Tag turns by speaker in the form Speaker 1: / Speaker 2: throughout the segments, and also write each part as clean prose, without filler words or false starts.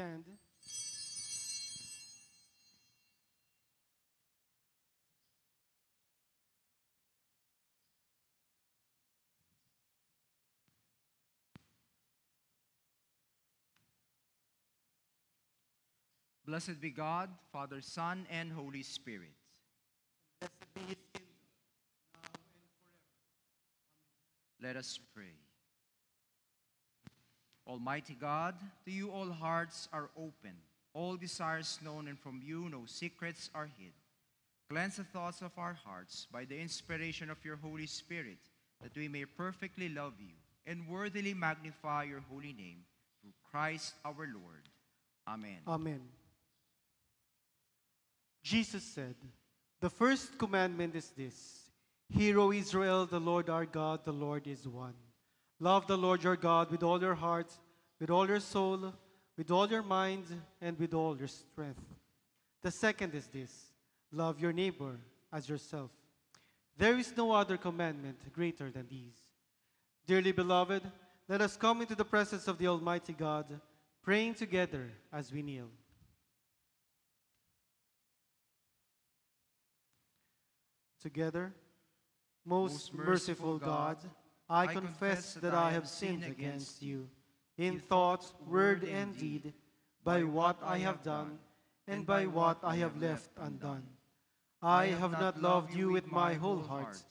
Speaker 1: stand.
Speaker 2: Blessed be God, Father, Son, and Holy Spirit.
Speaker 1: Blessed be his kingdom, now and forever.
Speaker 2: Let us pray. Almighty God, to you all hearts are open, all desires known, and from you no secrets are hid. Cleanse the thoughts of our hearts by the inspiration of your Holy Spirit, that we may perfectly love you and worthily magnify your holy name, through Christ our Lord. Amen.
Speaker 1: Amen. Jesus said, "The first commandment is this: Hear, O Israel, the Lord our God, the Lord is one. Love the Lord your God with all your heart, with all your soul, with all your mind, and with all your strength. The second is this: Love your neighbor as yourself. There is no other commandment greater than these. Dearly beloved, let us come into the presence of the Almighty God, praying together as we kneel. Together, most merciful God, I confess that I have sinned against you in thought, word, and deed, by what I have done and by what I have left undone. I have not loved you with my whole heart.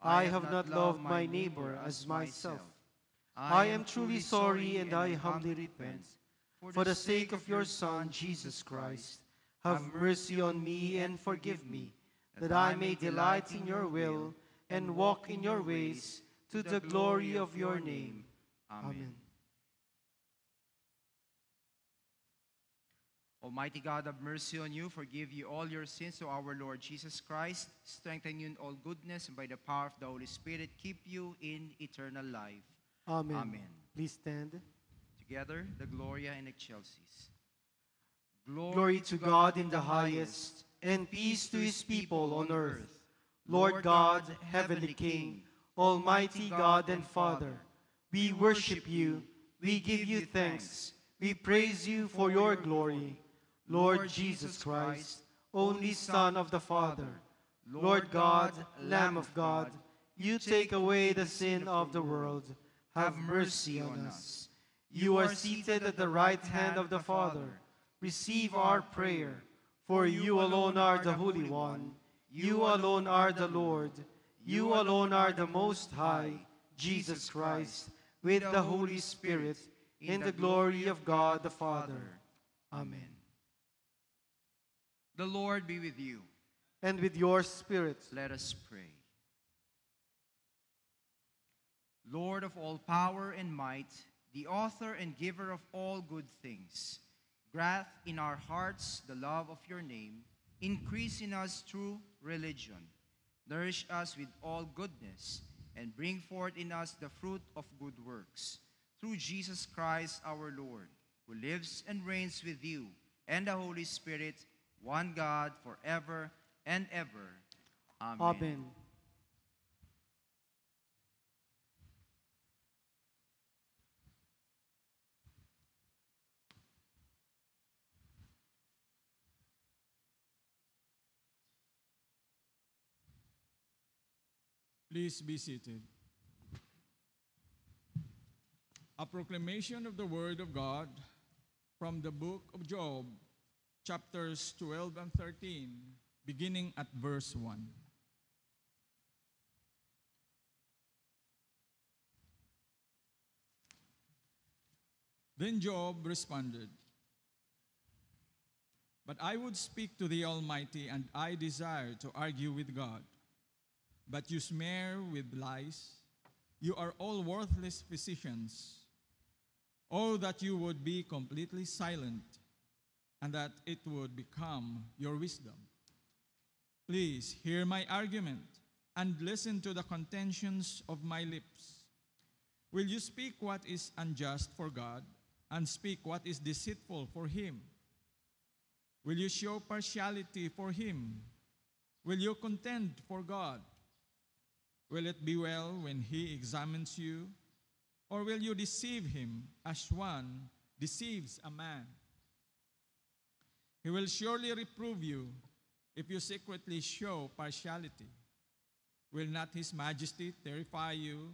Speaker 1: I have not loved my neighbor as myself. I am truly sorry, and I humbly repent. For the sake of your Son, Jesus Christ, have mercy on me and forgive me, that I may delight in your will and walk in your ways, to the glory of your name. Amen.
Speaker 2: Almighty God, have mercy on you, forgive you all your sins, to our Lord Jesus Christ, strengthen you in all goodness, and by the power of the Holy Spirit, keep you in eternal life.
Speaker 1: Amen.
Speaker 2: Amen.
Speaker 1: Please stand.
Speaker 2: Together, the Gloria in Excelsis.
Speaker 1: Glory to God in the highest, and peace to his people on earth. Lord God, heavenly King, almighty God and Father, we worship you, we give you thanks, we praise you for your glory. Lord Jesus Christ, only Son of the Father, Lord God, Lamb of God, you take away the sin of the world. Have mercy on us. You are seated at the right hand of the Father. Receive our prayer, for you alone are the Holy One. You alone are the Lord. You alone are the Most High, Jesus Christ, with the Holy Spirit, in the glory of God the Father. Amen.
Speaker 2: The Lord be with you.
Speaker 1: And with your spirit.
Speaker 2: Let us pray. Lord of all power and might, the author and giver of all good things, grant in our hearts the love of your name, increase in us true religion, nourish us with all goodness, and bring forth in us the fruit of good works. Through Jesus Christ our Lord, who lives and reigns with you and the Holy Spirit, one God, forever and ever. Amen.
Speaker 1: Amen.
Speaker 3: Please be seated. A proclamation of the Word of God from the book of Job, chapters 12 and 13, beginning at verse 1. Then Job responded, "But I would speak to the Almighty, and I desire to argue with God. But you smear with lies. You are all worthless physicians. Oh, that you would be completely silent, and that it would become your wisdom. Please hear my argument, and listen to the contentions of my lips. Will you speak what is unjust for God, and speak what is deceitful for him? Will you show partiality for him? Will you contend for God? Will it be well when he examines you? Or will you deceive him as one deceives a man? He will surely reprove you if you secretly show partiality. Will not his majesty terrify you,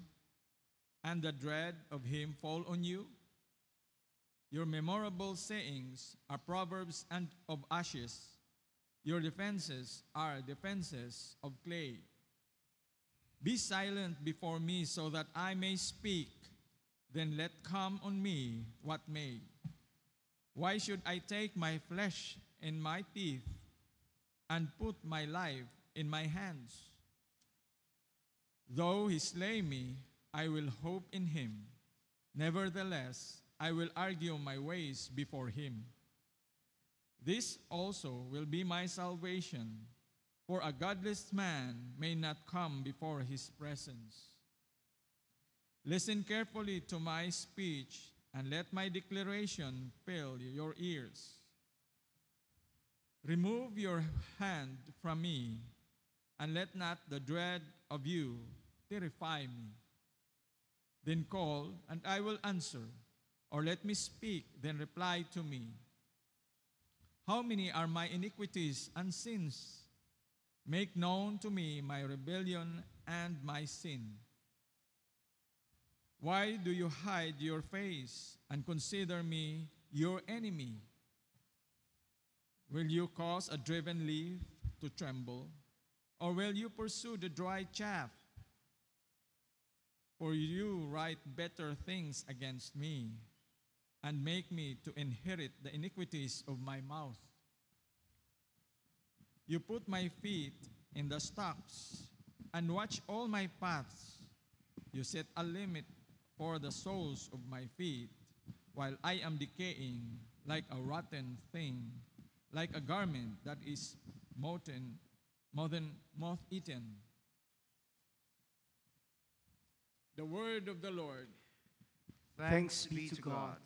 Speaker 3: and the dread of him fall on you? Your memorable sayings are proverbs and of ashes. Your defenses are defenses of clay. Be silent before me so that I may speak. Then let come on me what may. Why should I take my flesh in my teeth and put my life in my hands? Though he slay me, I will hope in him. Nevertheless, I will argue my ways before him. This also will be my salvation, for a godless man may not come before his presence. Listen carefully to my speech, and let my declaration fill your ears. Remove your hand from me, and let not the dread of you terrify me. Then call, and I will answer, or let me speak, then reply to me. How many are my iniquities and sins? Make known to me my rebellion and my sin. Why do you hide your face and consider me your enemy? Will you cause a driven leaf to tremble, or will you pursue the dry chaff? For you write better things against me, and make me to inherit the iniquities of my mouth. You put my feet in the stocks, and watch all my paths. You set a limit for the soles of my feet, while I am decaying like a rotten thing, like a garment that is moth-eaten. The word of the Lord.
Speaker 1: Thanks be to God.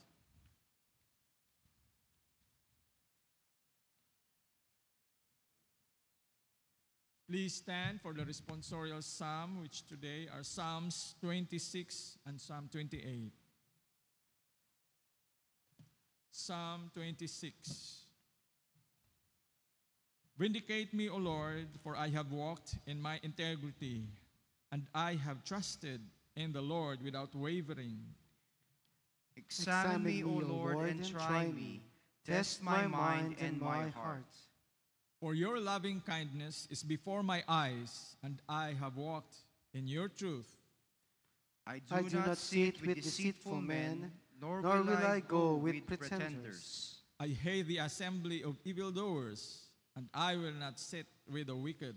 Speaker 3: Please stand for the responsorial psalm, which today are Psalms 26 and Psalm 28. Psalm 26. Vindicate me, O Lord, for I have walked in my integrity, and I have trusted in the Lord without wavering.
Speaker 2: Examine me, O Lord, and try me. Test my mind and my heart.
Speaker 3: For your loving kindness is before my eyes, and I have walked in your truth.
Speaker 2: I do not sit with deceitful men, nor will I go with pretenders.
Speaker 3: I hate the assembly of evildoers, and I will not sit with the wicked.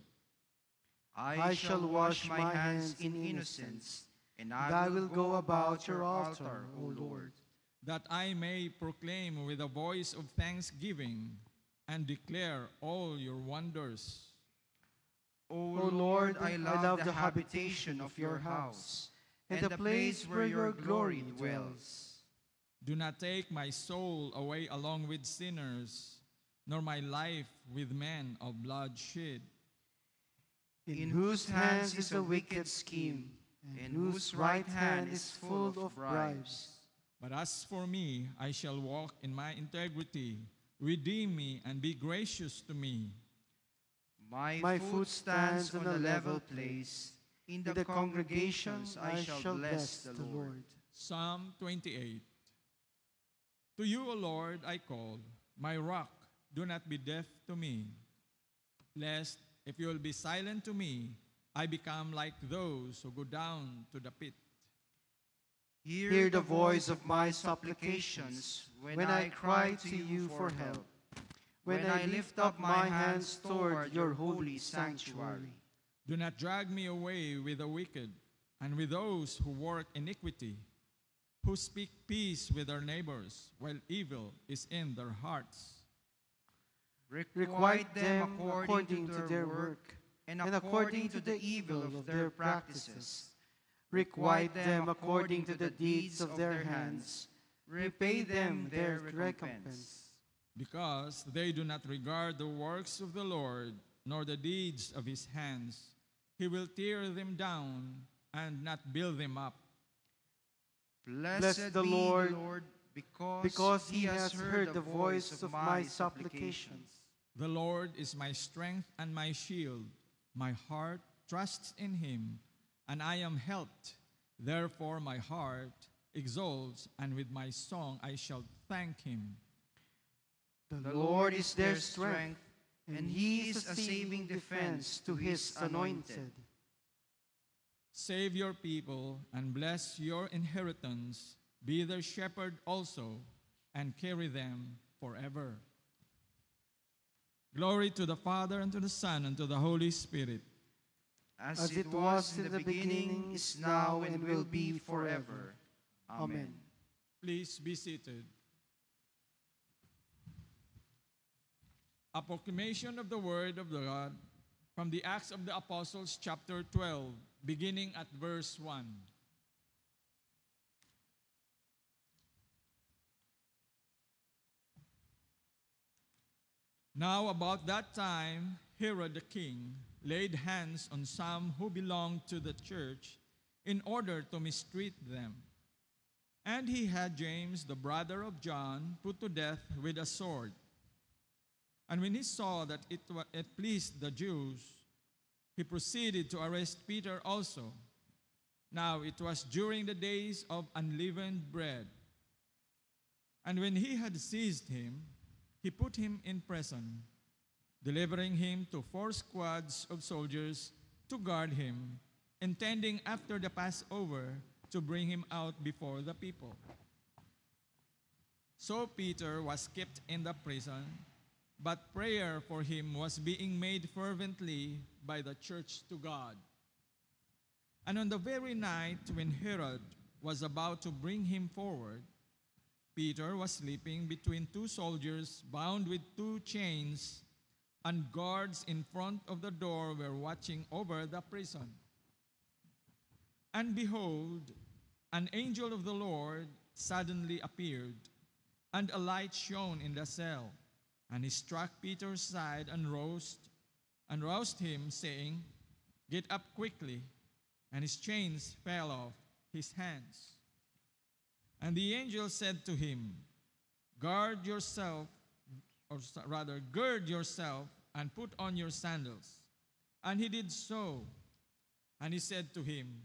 Speaker 2: I shall wash my hands in innocence, and I will go about your altar, O Lord.
Speaker 3: That I may proclaim with a voice of thanksgiving and declare all your wonders.
Speaker 2: O Lord, I love the habitation of your house, and the place where your glory dwells.
Speaker 3: Do not take my soul away along with sinners, nor my life with men of bloodshed.
Speaker 2: In whose hands is a wicked scheme, and whose right hand is full of bribes.
Speaker 3: But as for me, I shall walk in my integrity. Redeem me and be gracious to me.
Speaker 2: My foot stands on a level place. In the congregations I shall bless the Lord.
Speaker 3: Psalm 28. To you, O Lord, I call, my rock, do not be deaf to me. Lest, if you will be silent to me, I become like those who go down to the pit.
Speaker 2: Hear the voice of my supplications when I cry to you for help, when I lift up my hands toward your holy sanctuary.
Speaker 3: Do not drag me away with the wicked and with those who work iniquity, who speak peace with their neighbors while evil is in their hearts.
Speaker 2: Requite them according to their work and according to the evil of their practices. Requite them according to the deeds of their hands. Repay them their recompense.
Speaker 3: Because they do not regard the works of the Lord, nor the deeds of his hands, he will tear them down and not build them up.
Speaker 2: Blessed be the Lord,
Speaker 1: because he has heard the voice of my supplications.
Speaker 3: The Lord is my strength and my shield. My heart trusts in him, and I am helped. Therefore my heart exalts, and with my song I shall thank him.
Speaker 1: The Lord is their strength, and he is a saving defense to his anointed.
Speaker 3: Save your people and bless your inheritance. Be their shepherd also, and carry them forever. Glory to the Father, and to the Son, and to the Holy Spirit.
Speaker 1: As it was in the beginning, is now, and will be forever. Amen.
Speaker 3: Please be seated. A proclamation of the Word of God from the Acts of the Apostles, chapter 12, beginning at verse 1. Now about that time, Herod the king laid hands on some who belonged to the church in order to mistreat them. And he had James, the brother of John, put to death with a sword. And when he saw that it pleased the Jews, he proceeded to arrest Peter also. Now it was during the days of unleavened bread. And when he had seized him, he put him in prison, delivering him to 4 squads of soldiers to guard him, intending after the Passover to bring him out before the people. So Peter was kept in the prison, but prayer for him was being made fervently by the church to God. And on the very night when Herod was about to bring him forward, Peter was sleeping between 2 soldiers bound with 2 chains, and guards in front of the door were watching over the prison. And behold, an angel of the Lord suddenly appeared, and a light shone in the cell. And he struck Peter's side and roused him, saying, "Get up quickly." And his chains fell off his hands. And the angel said to him, gird yourself and put on your sandals. And he did so. And he said to him,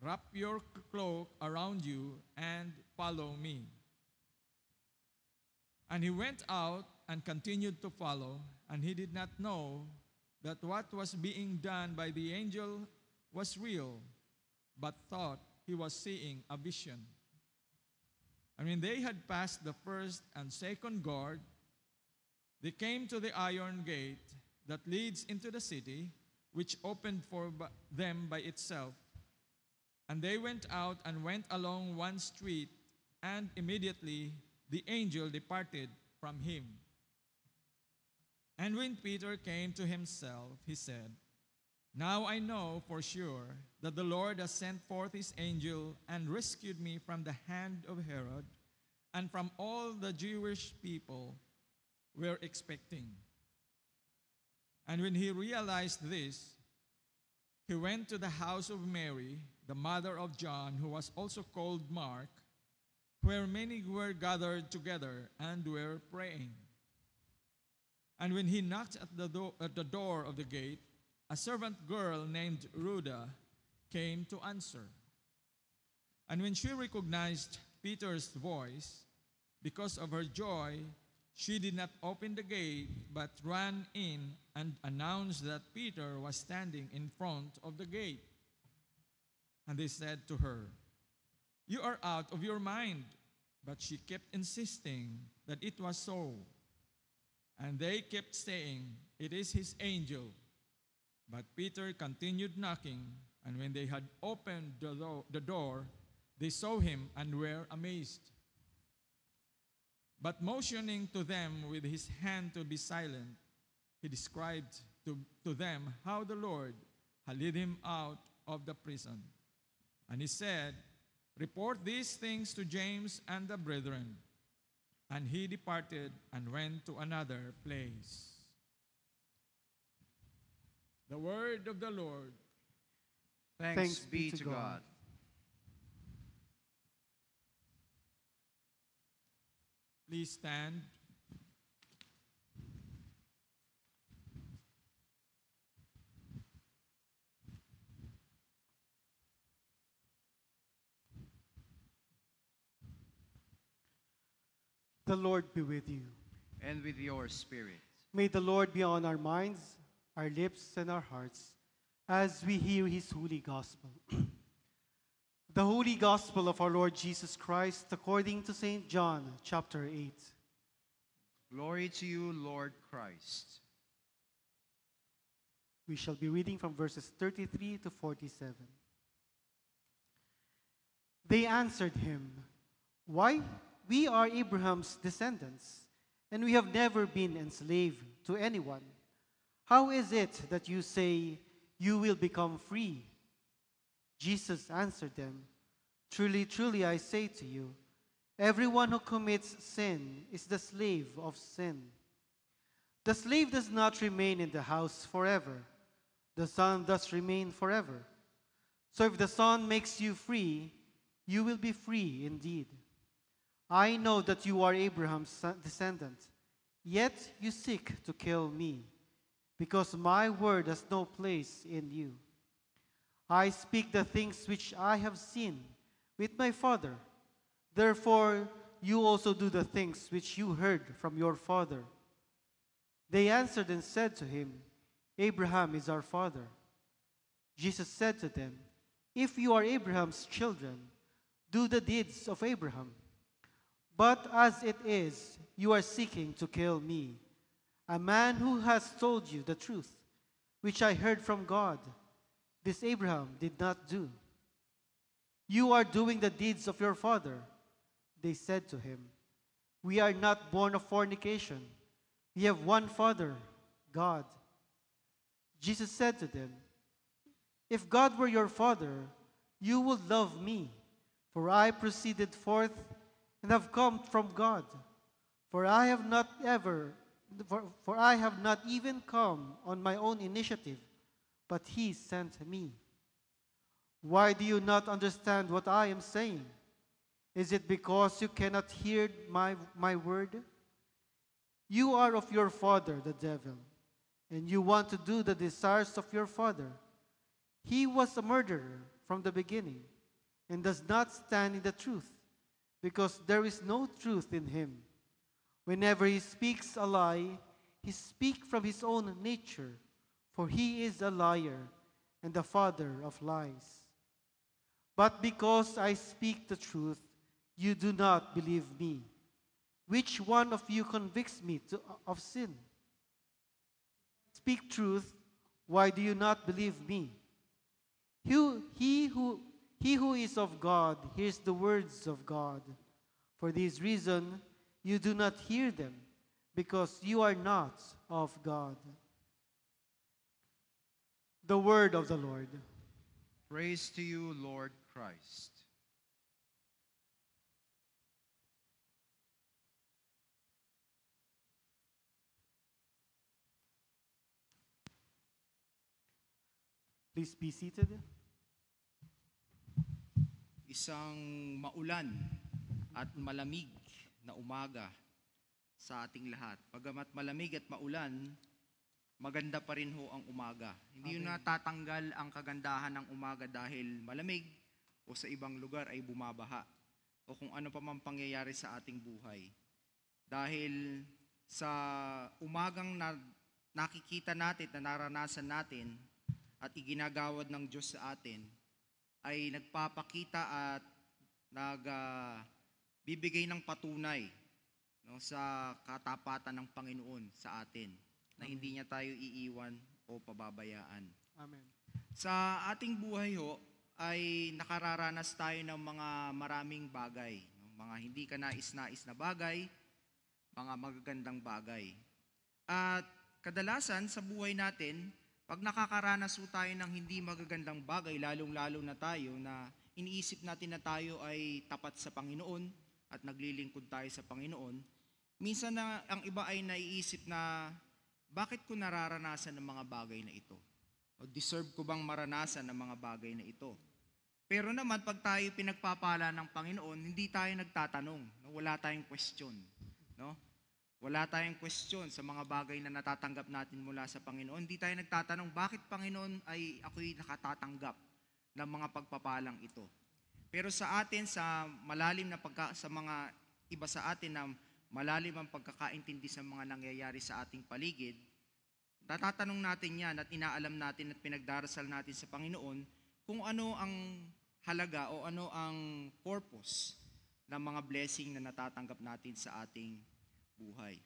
Speaker 3: wrap your cloak around you and follow me. And he went out and continued to follow, and he did not know that what was being done by the angel was real, but thought he was seeing a vision. And when they had passed the first and second guard, they came to the iron gate that leads into the city, which opened for them by itself. And they went out and went along one street, and immediately the angel departed from him. And when Peter came to himself, he said, now I know for sure that the Lord has sent forth his angel and rescued me from the hand of Herod and from all the Jewish people were expecting. And when he realized this, he went to the house of Mary, the mother of John, who was also called Mark, where many were gathered together and were praying. And when he knocked at the door of the gate, a servant girl named Rhoda came to answer. And when she recognized Peter's voice, because of her joy, she did not open the gate, but ran in and announced that Peter was standing in front of the gate. And they said to her, you are out of your mind. But she kept insisting that it was so. And they kept saying, it is his angel. But Peter continued knocking, and when they had opened the door, they saw him and were amazed. But motioning to them with his hand to be silent, he described to them how the Lord had led him out of the prison. And he said, report these things to James and the brethren. And he departed and went to another place. The word of the Lord.
Speaker 2: Thanks be to God.
Speaker 3: Please stand.
Speaker 1: The Lord be with you.
Speaker 2: And with your spirit.
Speaker 1: May the Lord be on our minds, our lips, and our hearts as we hear his holy gospel. The holy gospel of our Lord Jesus Christ according to St. John, chapter 8.
Speaker 2: Glory to you, Lord Christ.
Speaker 1: We shall be reading from verses 33 to 47. They answered him, "Why? We are Abraham's descendants, and we have never been enslaved to anyone. How is it that you say you will become free?" Jesus answered them, "Truly, truly, I say to you, everyone who commits sin is the slave of sin. The slave does not remain in the house forever. The Son does remain forever. So if the Son makes you free, you will be free indeed. I know that you are Abraham's descendant, yet you seek to kill me, because my word has no place in you. I speak the things which I have seen with my father. Therefore, you also do the things which you heard from your father." They answered and said to him, "Abraham is our father." Jesus said to them, "If you are Abraham's children, do the deeds of Abraham. But as it is, you are seeking to kill me, a man who has told you the truth, which I heard from God. This Abraham did not do. You are doing the deeds of your father." They said to him, "We are not born of fornication. We have one Father, God." Jesus said to them, "If God were your Father, you would love me, for I proceeded forth and have come from God. For I have not even come on my own initiative, but he sent me. Why do you not understand what I am saying? Is it because you cannot hear my word? You are of your father, the devil, and you want to do the desires of your father. He was a murderer from the beginning and does not stand in the truth, because there is no truth in him. Whenever he speaks a lie, he speaks from his own nature, for he is a liar and the father of lies. But because I speak the truth, you do not believe me. Which one of you convicts me of sin? Speak truth, why do you not believe me? He who is of God hears the words of God. For this reason, you do not hear them, because you are not of God." The word of the Lord.
Speaker 2: Praise to you, Lord Christ.
Speaker 1: Please be seated.
Speaker 2: Isang maulan at malamig na umaga sa ating lahat. Bagamat malamig at maulan, maganda pa rin ho ang umaga. Hindi yun natatanggal ang kagandahan ng umaga dahil malamig o sa ibang lugar ay bumabaha o kung ano pa man pangyayari sa ating buhay. Dahil sa umagang nakikita natin, na naranasan natin at iginagawad ng Diyos sa atin, ay nagpapakita at nagbibigay ng patunay, no, sa katapatan ng Panginoon sa atin, na hindi niya tayo iiwan o pababayaan.
Speaker 1: Amen.
Speaker 2: Sa ating buhay ho, ay nakararanas tayo ng mga maraming bagay, no? Mga hindi ka nais-nais na bagay, mga magagandang bagay. At kadalasan sa buhay natin, pag nakakaranas ho tayo ng hindi magagandang bagay, lalong-lalo na tayo na iniisip natin na tayo ay tapat sa Panginoon at naglilingkod tayo sa Panginoon, minsan na ang iba ay naiisip na, bakit ko nararanasan ng mga bagay na ito? O deserve ko bang maranasan ng mga bagay na ito? Pero naman, pag tayo pinagpapala ng Panginoon, hindi tayo nagtatanong, wala tayong question. no? Wala tayong question sa mga bagay na natatanggap natin mula sa Panginoon. Hindi tayo nagtatanong, bakit Panginoon ay ako'y nakatatanggap ng mga pagpapalang ito? Pero sa atin, sa mga iba sa atin na malalim ang pagkakaintindi sa mga nangyayari sa ating paligid, natatanong natin yan at inaalam natin at pinagdarasal natin sa Panginoon kung ano ang halaga o ano ang purpose ng mga blessing na natatanggap natin sa ating buhay.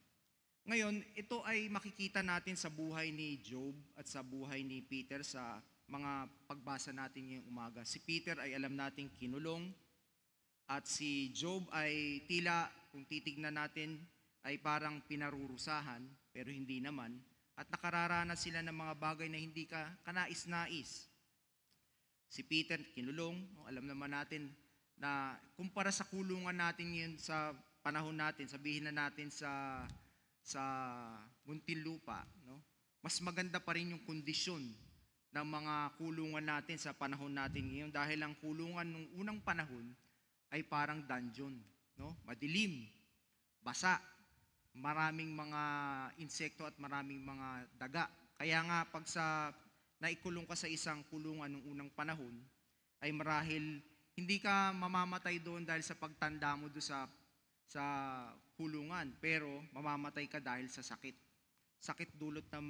Speaker 2: Ngayon, ito ay makikita natin sa buhay ni Job at sa buhay ni Peter sa mga pagbasa natin ngayong umaga. Si Peter ay alam nating kinulong at si Job ay tila, kung titignan natin, ay parang pinarurusahan, pero hindi naman. At nakararanas sila ng mga bagay na hindi ka kanais-nais. Si Peter kinulong, alam naman natin na kumpara sa kulungan natin ngayon sa panahon natin, sabihin na natin sa Muntinlupa, no? Mas maganda pa rin yung kondisyon ng mga kulungan natin sa panahon natin ngayon dahil ang kulungan nung unang panahon ay parang dungeon, no? Madilim, basa, maraming mga insekto at maraming mga daga. Kaya nga pag naikulong ka sa isang kulungan nung unang panahon, ay marahil hindi ka mamamatay doon dahil sa pagtanda mo doon sa kulungan, pero mamamatay ka dahil sa sakit. Sakit dulot ng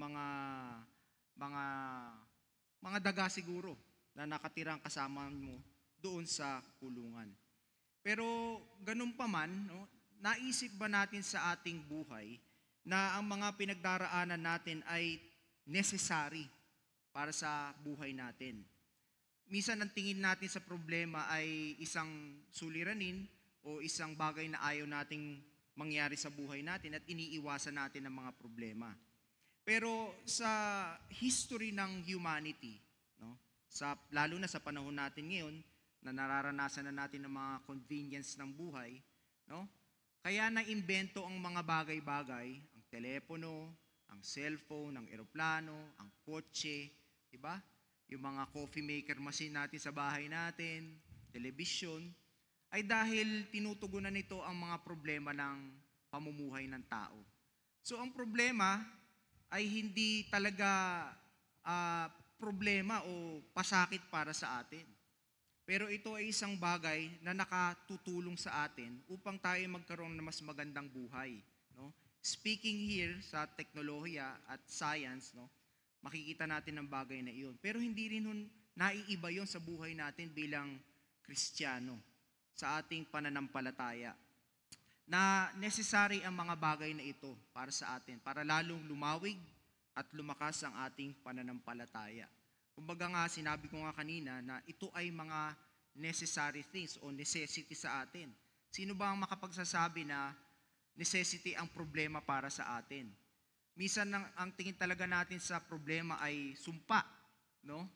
Speaker 2: mga daga siguro na nakatirang kasama mo doon sa kulungan. Pero ganun pa man, no, naisip ba natin sa ating buhay na ang mga pinagdaraanan natin ay necessary para sa buhay natin? Minsan ang tingin natin sa problema ay isang suliranin o isang bagay na ayaw nating mangyari sa buhay natin at iniiwasan natin ang mga problema. Pero sa history ng humanity, no, lalo na sa panahon natin ngayon, na nararanasan na natin ang mga convenience ng buhay, no, kaya na-imbento ang mga bagay-bagay, ang telepono, ang cellphone, ang eroplano, ang kotse, diba? Yung mga coffee maker machine natin sa bahay natin, television, ay dahil tinutugunan nito ang mga problema ng pamumuhay ng tao. So ang problema ay hindi talaga problema o pasakit para sa atin. Pero ito ay isang bagay na nakatutulong sa atin upang tayo magkaroon ng mas magandang buhay. No? Speaking here sa teknolohiya at science, no, makikita natin ang bagay na iyon. Pero hindi rin naiiba yon sa buhay natin bilang Kristiyano, sa ating pananampalataya, na necessary ang mga bagay na ito para sa atin, para lalong lumawig at lumakas ang ating pananampalataya. Kumbaga nga, sinabi ko nga kanina na ito ay mga necessary things o necessity sa atin. Sino ba ang makapagsasabi na necessity ang problema para sa atin? Minsan ang tingin talaga natin sa problema ay sumpa, no?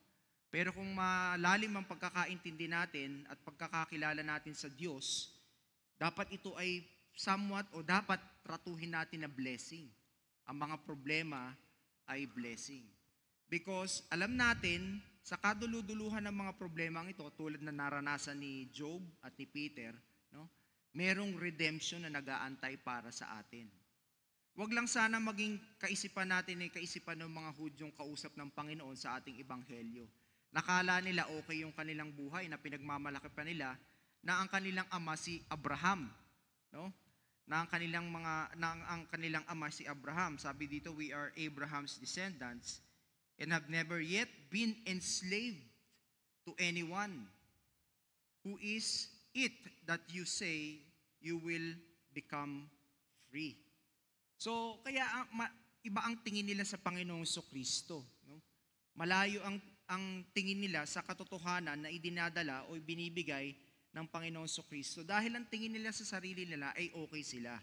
Speaker 2: Pero kung malalim ang pagkakaintindi natin at pagkakakilala natin sa Diyos, dapat ito ay somewhat o dapat tratuhin natin na blessing. Ang mga problema ay blessing. Because alam natin, sa kaduluduluhan ng mga problemang ito, tulad na naranasan ni Job at ni Peter, no, merong redemption na nag-aantay para sa atin. Huwag lang sana maging kaisipan natin ay kaisipan ng mga Hudyong kausap ng Panginoon sa ating ebanghelyo. Nakala nila okay yung kanilang buhay na pinagmamalaki pa nila na ang kanilang ama si Abraham, no? Na ang kanilang ama si Abraham. Sabi dito, we are Abraham's descendants and have never yet been enslaved to anyone. Who is it that you say you will become free? So, kaya iba ang tingin nila sa Panginoong Kristo, no? Malayo ang tingin nila sa katotohanan na idinadala o binibigay ng Panginoong Kristo dahil ang tingin nila sa sarili nila ay okay sila,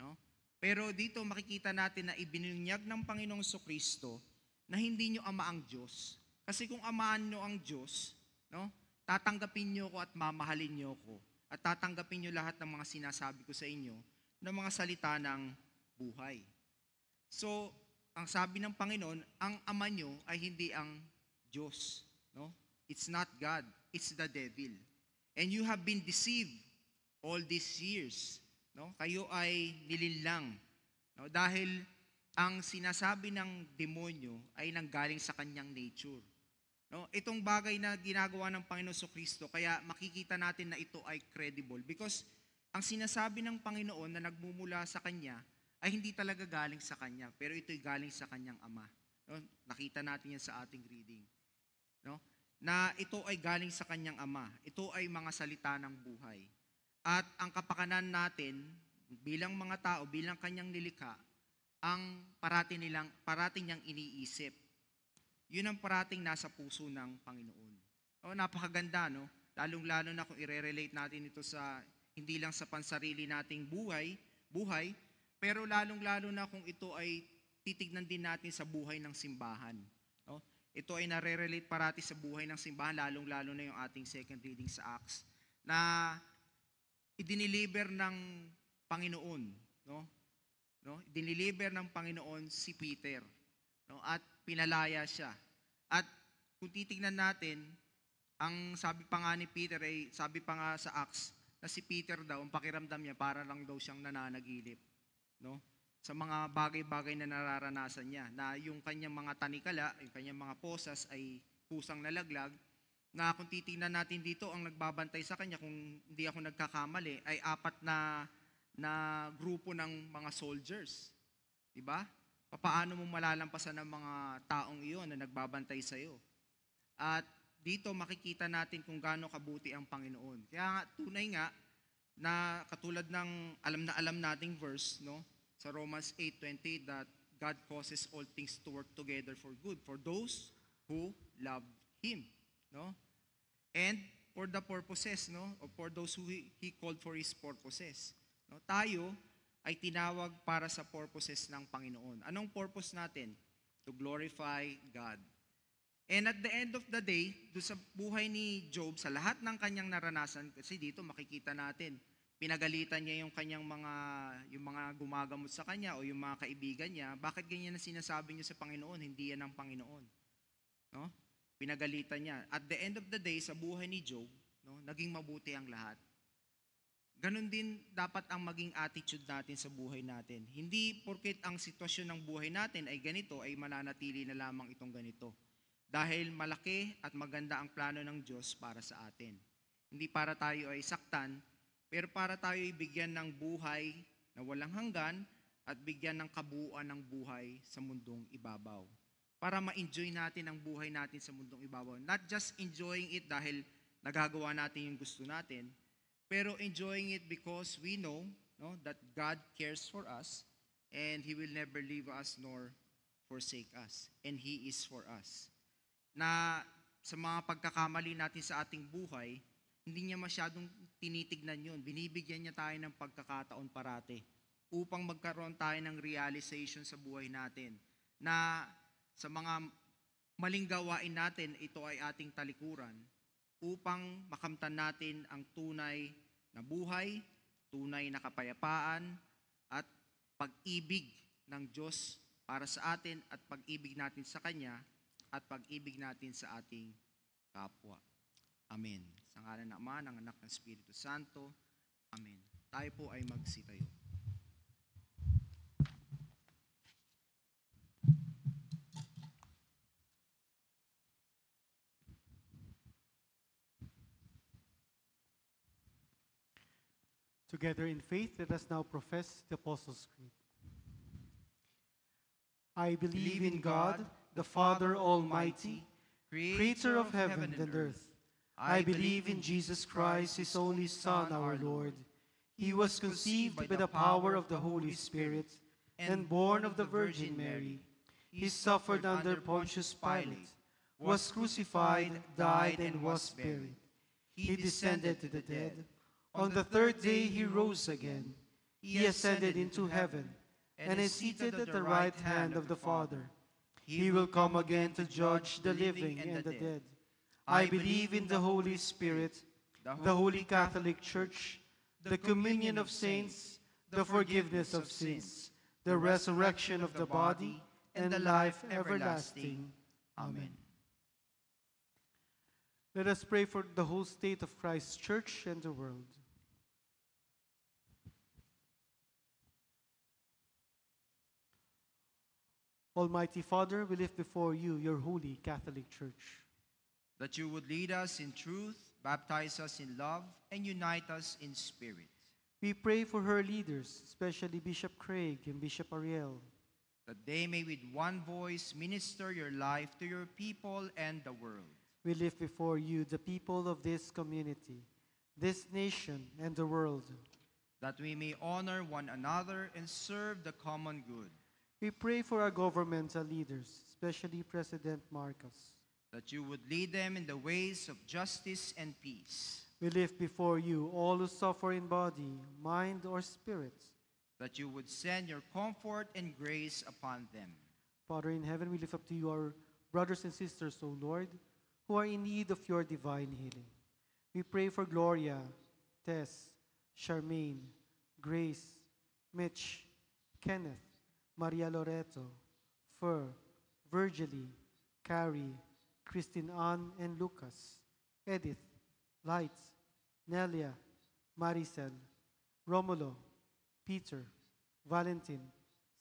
Speaker 2: no? Pero dito makikita natin na ibinunyag ng Panginoong Kristo na hindi nyo ama ang Diyos. Kasi kung amaan nyo ang Diyos, no, tatanggapin nyo ko at mamahalin nyo ko at tatanggapin nyo lahat ng mga sinasabi ko sa inyo ng mga salita ng buhay. So, ang sabi ng Panginoon, ang ama nyo ay hindi ang Diyos, no? It's not God, it's the devil. And you have been deceived all these years no? Kayo ay nilinlang, no? Dahil ang sinasabi ng demonyo ay nanggaling sa kanyang nature. No? Itong bagay na ginagawa ng Panginoon Kristo, kaya makikita natin na ito ay credible because ang sinasabi ng Panginoon na nagmumula sa Kanya ay hindi talaga galing sa Kanya, pero ito'y galing sa Kanyang Ama. No? Nakita natin yan sa ating reading. No? Na ito ay galing sa Kanyang Ama. Ito ay mga salita ng buhay. At ang kapakanan natin bilang mga tao, bilang Kanyang nilikha, ang parating niyang iniisip. Yun ang parating nasa puso ng Panginoon. O, napakaganda, no? Lalong-lalo na kung i-relate natin ito sa hindi lang sa pansarili nating buhay, pero lalong-lalo na kung ito ay titignan din natin sa buhay ng simbahan. No? Ito ay nare-relate parati sa buhay ng simbahan, lalong-lalo na yung ating second reading sa Acts, na idiniliber ng Panginoon, no? Diniliber ng Panginoon si Peter, no? At pinalaya siya. At kung titignan natin, ang sabi pa nga ni Peter ay, sabi pa nga sa Acts, na si Peter daw, ang pakiramdam niya, para lang daw siyang nananagilip, no? Sa mga bagay-bagay na nararanasan niya, na yung kanyang mga tanikala, yung kanyang mga posas ay pusang nalaglag, na kung titignan natin dito, ang nagbabantay sa kanya, kung hindi ako nagkakamali, ay 4 na grupo ng mga soldiers. Diba? Paano mo malalampasan ng mga taong iyon na nagbabantay sa iyo? At dito makikita natin kung gaano kabuti ang Panginoon. Kaya nga, tunay nga na katulad ng alam nating verse, no, sa Romans 8:20, that God causes all things to work together for good for those who love Him, no? And for the purposes, no, or for those who He called for His purposes. No, tayo ay tinawag para sa purposes ng Panginoon. Anong purpose natin? To glorify God. And at the end of the day, doon sa buhay ni Job, sa lahat ng kanyang naranasan, kasi dito makikita natin, pinagalitan niya yung kanyang yung mga gumagamot sa kanya o yung mga kaibigan niya. Bakit ganyan na sinasabi niyo sa Panginoon? Hindi yan ang Panginoon. No? Pinagalitan niya. At the end of the day, sa buhay ni Job, no, naging mabuti ang lahat. Ganon din dapat ang maging attitude natin sa buhay natin. Hindi porket ang sitwasyon ng buhay natin ay ganito, ay mananatili na lamang itong ganito. Dahil malaki at maganda ang plano ng Diyos para sa atin. Hindi para tayo ay saktan, pero para tayo ay bigyan ng buhay na walang hanggan at bigyan ng kabuuan ng buhay sa mundong ibabaw. Para ma-enjoy natin ang buhay natin sa mundong ibabaw. Not just enjoying it dahil nagagawa natin yung gusto natin, pero enjoying it because we know, no, that God cares for us and He will never leave us nor forsake us. And He is for us. Na sa mga pagkakamali natin sa ating buhay, hindi niya masyadong tinitignan yun. Binibigyan niya tayo ng pagkakataon parate upang magkaroon tayo ng realization sa buhay natin na sa mga maling gawain natin, ito ay ating talikuran upang makamtan natin ang tunay na buhay, tunay na kapayapaan at pag-ibig ng Diyos para sa atin at pag-ibig natin sa Kanya at pag-ibig natin sa ating kapwa. Amen. Sa ngalan ng Ama, ng Anak, ng Espiritu Santo. Amen. Tayo po ay magsitayo.
Speaker 1: Together in faith, let us now profess the Apostles' Creed. I believe in God, the Father Almighty, creator of heaven and earth. I believe in Jesus Christ, His only Son, our Lord. He was conceived by the power of the Holy Spirit and born of the Virgin Mary. He suffered under Pontius Pilate, was crucified, died, and was buried. He descended to the dead. On the third day He rose again. He ascended into heaven and is seated at the right hand of the Father. He will come again to judge the living and the dead. I believe in the Holy Spirit, the Holy Catholic Church, the communion of saints, the forgiveness of sins, the resurrection of the body, and the life everlasting. Amen. Let us pray for the whole state of Christ's Church and the world. Almighty Father, we lift before you your holy Catholic Church.
Speaker 2: that you would lead us in truth, baptize us in love, and unite us in spirit,
Speaker 1: We pray for her leaders, especially Bishop Craig and Bishop Ariel.
Speaker 2: that they may with one voice minister your life to your people and the world.
Speaker 1: We lift before you the people of this community, this nation, and the world.
Speaker 2: That we may honor one another and serve the common good,
Speaker 1: We pray for our governmental leaders, especially President Marcos.
Speaker 2: that you would lead them in the ways of justice and peace,
Speaker 1: We lift before you all who suffer in body, mind, or spirit.
Speaker 2: that you would send your comfort and grace upon them.
Speaker 1: Father in heaven, we lift up to you our brothers and sisters, O Lord, who are in need of your divine healing. We pray for Gloria, Tess, Charmaine, Grace, Mitch, Kenneth, Maria Loreto, Fer, Virgily, Carrie, Christine Ann and Lucas, Edith, Light, Nelia, Maricel, Romulo, Peter, Valentin,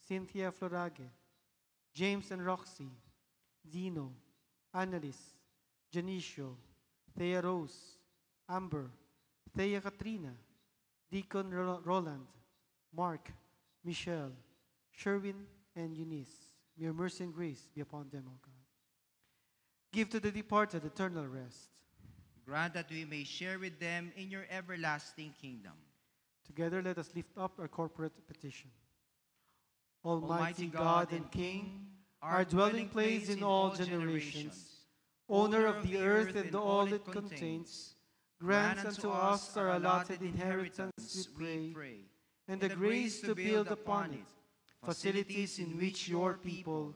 Speaker 1: Cynthia Florage, James and Roxy, Dino, Annalise, Janicio, Thea Rose, Amber, Thea Katrina, Deacon Roland, Mark, Michelle, Sherwin, and Eunice. May your mercy and grace be upon them, O God. Give to the departed eternal rest.
Speaker 2: Grant that we may share with them in your everlasting kingdom.
Speaker 1: Together let us lift up our corporate petition. Almighty God and King, our dwelling place in all generations, owner of the earth and all it contains, grant unto us our allotted inheritance, we pray, and the grace to build upon it facilities in which your people,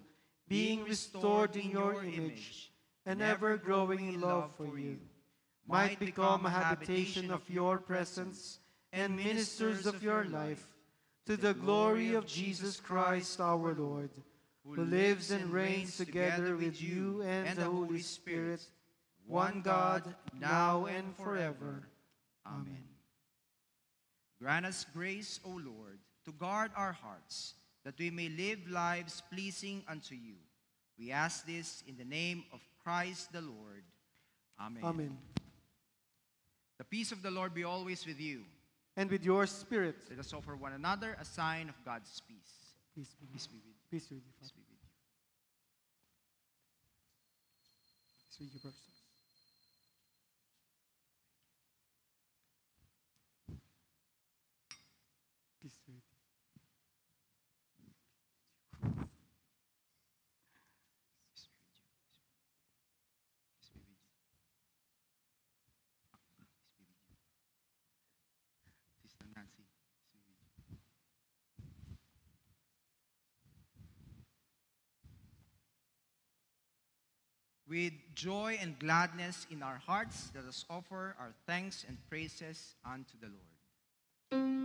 Speaker 1: being restored in your image, and ever growing in love for you, might become a habitation of your presence and ministers of your life, to the glory of Jesus Christ our Lord, who lives and reigns together with you and the Holy Spirit, one God, now and forever. Amen.
Speaker 2: Grant us grace, O Lord, to guard our hearts, that we may live lives pleasing unto you. We ask this in the name of Christ the Lord. Amen.
Speaker 1: Amen.
Speaker 2: The peace of the Lord be always with you.
Speaker 1: And with your spirit,
Speaker 2: Let us offer one another a sign of God's peace.
Speaker 1: peace be
Speaker 2: Peace be with you.
Speaker 1: peace be with you,
Speaker 2: Peace
Speaker 1: Father.
Speaker 2: be with you.
Speaker 1: Peace be with you, brothers. Peace be with you.
Speaker 2: Peace be with you. Peace be with you. Peace be with you. Sister Nancy, peace be with you. With joy and gladness in our hearts, let us offer our thanks and praises unto the Lord.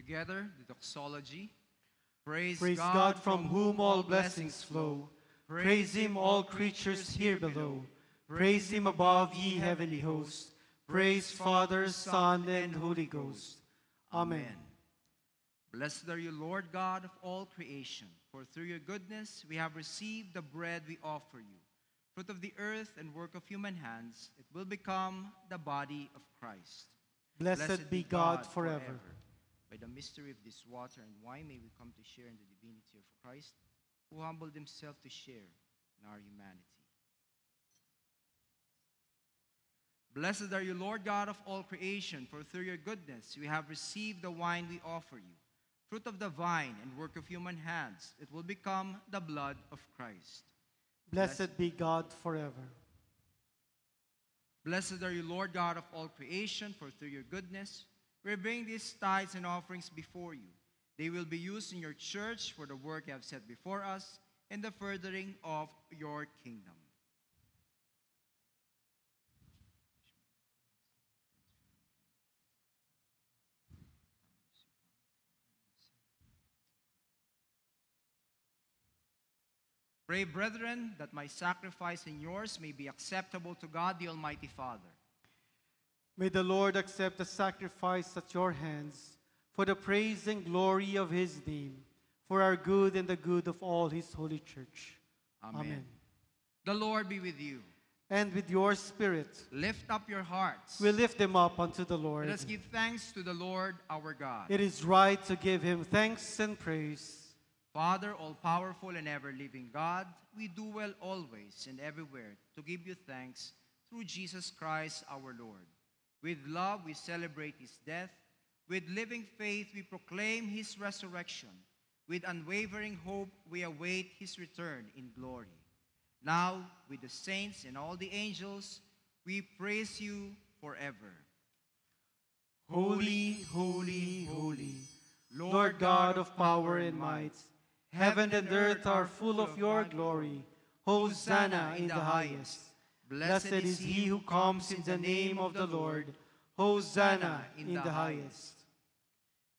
Speaker 2: together the doxology. Praise
Speaker 1: God from whom all blessings flow. Praise him, all creatures here below. Praise him above, ye heavenly hosts. Praise Father, Son, and Holy Ghost. Amen.
Speaker 2: Blessed are you, Lord God of all creation, for through your goodness we have received the bread we offer you. Fruit of the earth and work of human hands, it will become the body of Christ.
Speaker 1: Blessed be God forever.
Speaker 2: By the mystery of this water and wine, may we come to share in the divinity of Christ, who humbled himself to share in our humanity. Blessed are you, Lord God of all creation, for through your goodness we have received the wine we offer you. Fruit of the vine and work of human hands, it will become the blood of Christ.
Speaker 1: Blessed be God forever.
Speaker 2: Blessed are you, Lord God of all creation, for through your goodness we bring these tithes and offerings before you. They will be used in your church for the work you have set before us and the furthering of your kingdom. Pray, brethren, that my sacrifice and yours may be acceptable to God the Almighty Father.
Speaker 1: May the Lord accept the sacrifice at your hands for the praise and glory of his name, for our good and the good of all his holy church. Amen.
Speaker 2: The Lord be with you.
Speaker 1: And with your spirit,
Speaker 2: Lift up your hearts.
Speaker 1: we lift them up unto the Lord.
Speaker 2: Let us give thanks to the Lord our God.
Speaker 1: It is right to give him thanks and praise.
Speaker 2: Father, all-powerful and ever-living God, we do well always and everywhere to give you thanks through Jesus Christ our Lord. With love we celebrate his death. With living faith we proclaim his resurrection. With unwavering hope we await his return in glory. Now, with the saints and all the angels, we praise you forever.
Speaker 1: Holy, holy, holy, Lord God of power and might, heaven and earth are full of your glory. Hosanna in the highest. Blessed is he who comes in the name of the Lord. Hosanna in the highest.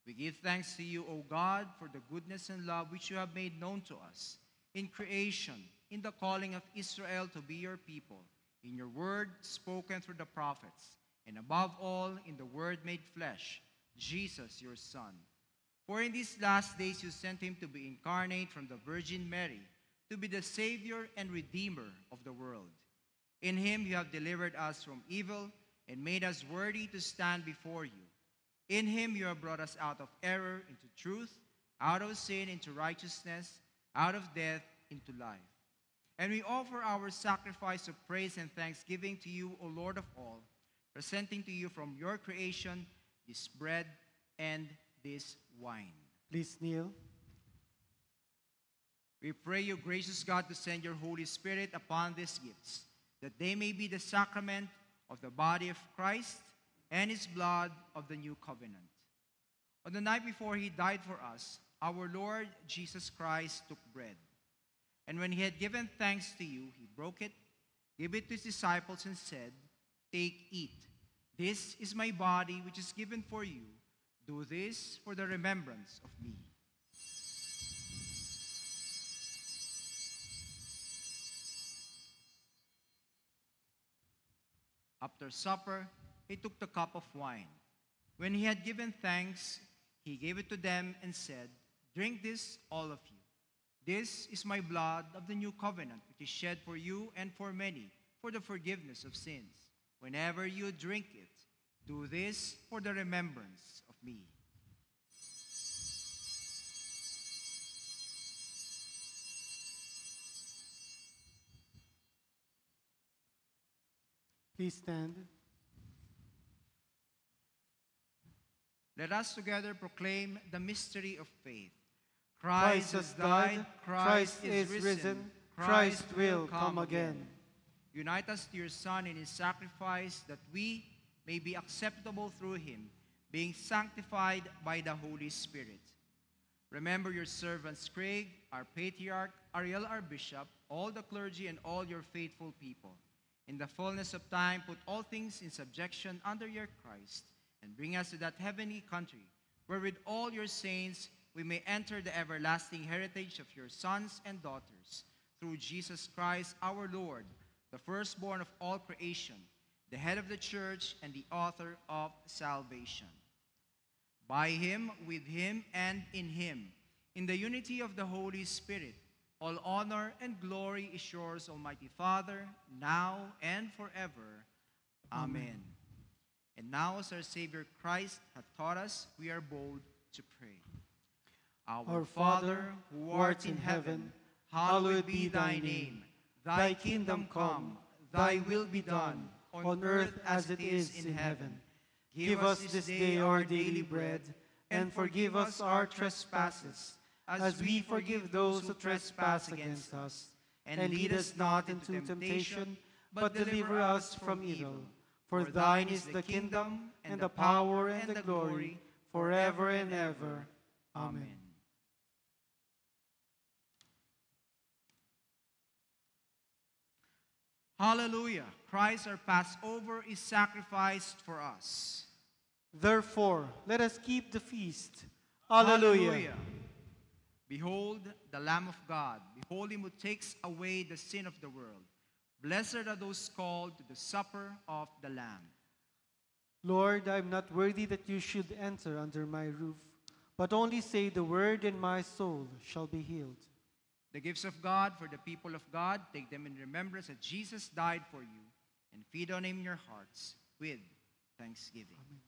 Speaker 2: We give thanks to you, O God, for the goodness and love which you have made known to us in creation, in the calling of Israel to be your people, in your word spoken through the prophets, and above all in the word made flesh, Jesus your Son. For in these last days you sent him to be incarnate from the Virgin Mary, to be the Savior and Redeemer of the world. In him you have delivered us from evil and made us worthy to stand before you. In him you have brought us out of error into truth, out of sin into righteousness, out of death into life. And we offer our sacrifice of praise and thanksgiving to you, O Lord of all, presenting to you from your creation this bread and this wine.
Speaker 1: Please kneel.
Speaker 2: We pray you, gracious God, to send your Holy Spirit upon these gifts, that they may be the sacrament of the body of Christ and his blood of the new covenant. On the night before he died for us, our Lord Jesus Christ took bread. And when he had given thanks to you, he broke it, gave it to his disciples, and said, "Take, eat. This is my body, which is given for you. Do this for the remembrance of me." After supper, he took the cup of wine. When he had given thanks, he gave it to them and said, "Drink this, all of you. This is my blood of the new covenant, which is shed for you and for many for the forgiveness of sins. Whenever you drink it, do this for the remembrance of me."
Speaker 1: Please stand.
Speaker 2: Let us together proclaim the mystery of faith.
Speaker 1: Christ has died, Christ is risen, Christ will come again.
Speaker 2: Unite us to your Son in his sacrifice, that we may be acceptable through him, being sanctified by the Holy Spirit. Remember your servants Craig, our patriarch, Ariel, our bishop, all the clergy, and all your faithful people. In the fullness of time, put all things in subjection under your Christ, and bring us to that heavenly country, where with all your saints we may enter the everlasting heritage of your sons and daughters, through Jesus Christ our Lord, the firstborn of all creation, the head of the church and the author of salvation. By him, with him, and in him, in the unity of the Holy Spirit, all honor and glory is yours, Almighty Father, now and forever. Amen. And now, as our Savior Christ hath taught us, we are bold to pray.
Speaker 1: Our Father, who art in heaven, hallowed be thy name. Thy kingdom come, thy will be done, on earth as it is in heaven. Give us this day our daily bread, and forgive us our trespasses, as we forgive those who trespass against us. And lead us not into temptation, but deliver us from evil. For thine is the kingdom, and the power, and the glory, forever and ever. Amen.
Speaker 2: Hallelujah! Christ our Passover is sacrificed for us.
Speaker 1: Therefore, let us keep the feast. Alleluia.
Speaker 2: Behold the Lamb of God. Behold him who takes away the sin of the world. Blessed are those called to the supper of the Lamb.
Speaker 1: Lord, I am not worthy that you should enter under my roof, but only say the word, and my soul shall be healed.
Speaker 2: The gifts of God for the people of God, take them in remembrance that Jesus died for you, and feed on him in your hearts with thanksgiving.
Speaker 1: Amen.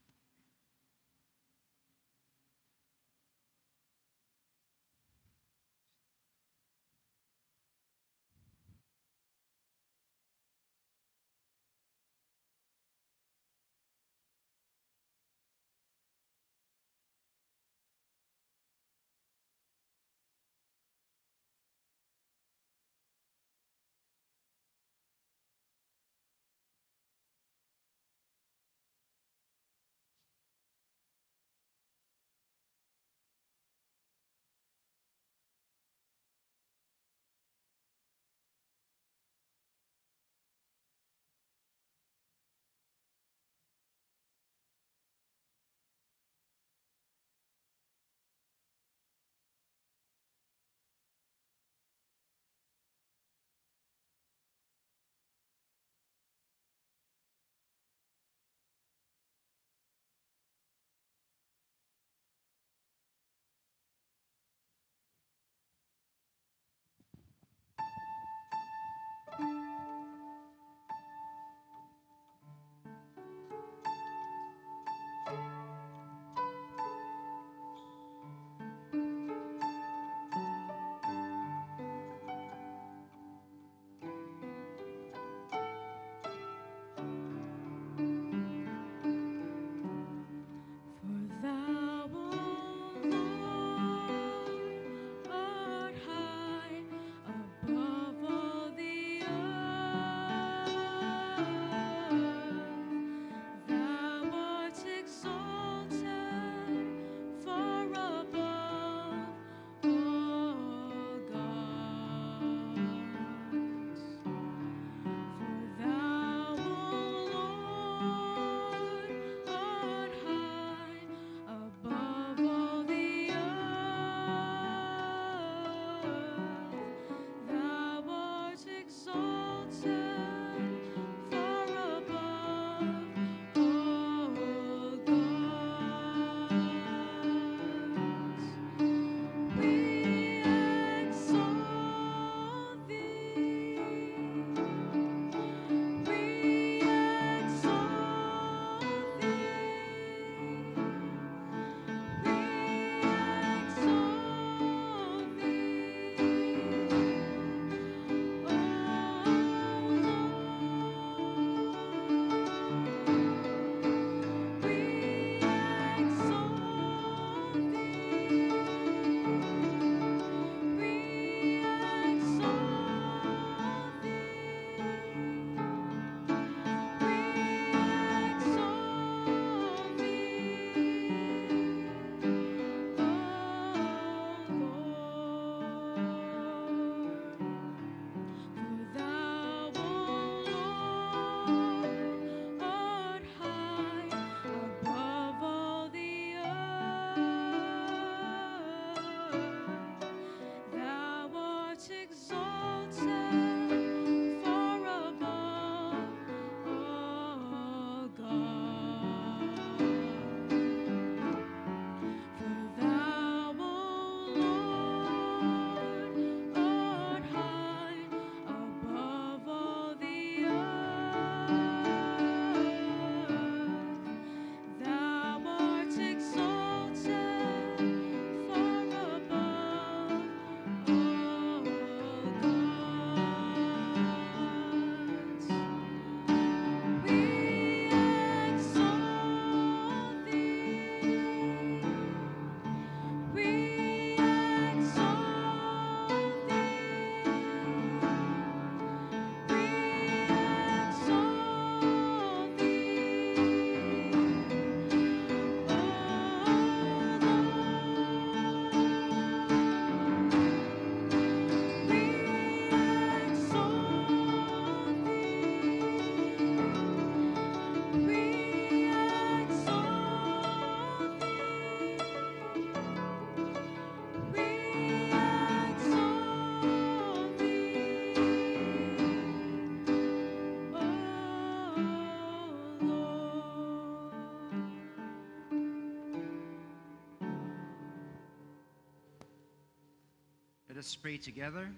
Speaker 2: us pray together.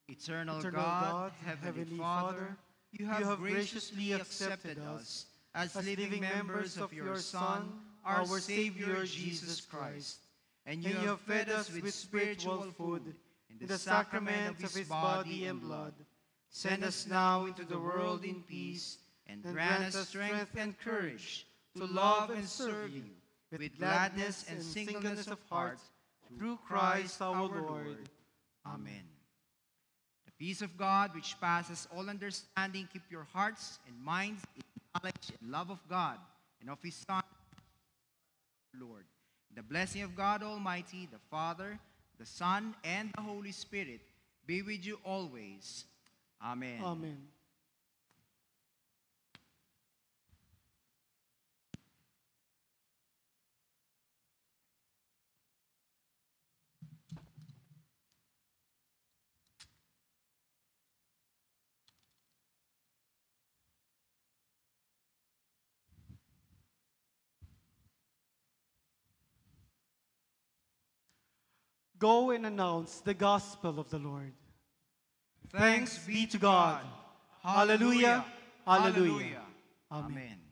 Speaker 2: Eternal
Speaker 1: Eternal
Speaker 2: God, Heavenly Father, you have graciously accepted us as living members of your Son, our Savior Jesus Christ. And you have fed us with spiritual food in the sacrament of his body and blood. Send us now into the world in peace, and grant us strength and courage to love and serve you with gladness and singleness of heart, through Christ our Lord. Amen. The peace of God, which passes all understanding, keep your hearts and minds in knowledge and love of God and of his Son, Lord. The blessing of God Almighty, the Father, the Son, and the Holy Spirit be with you always. Amen.
Speaker 1: Amen. Go and announce the gospel of the Lord. Thanks be to God. Hallelujah. Hallelujah. Amen.
Speaker 2: Amen.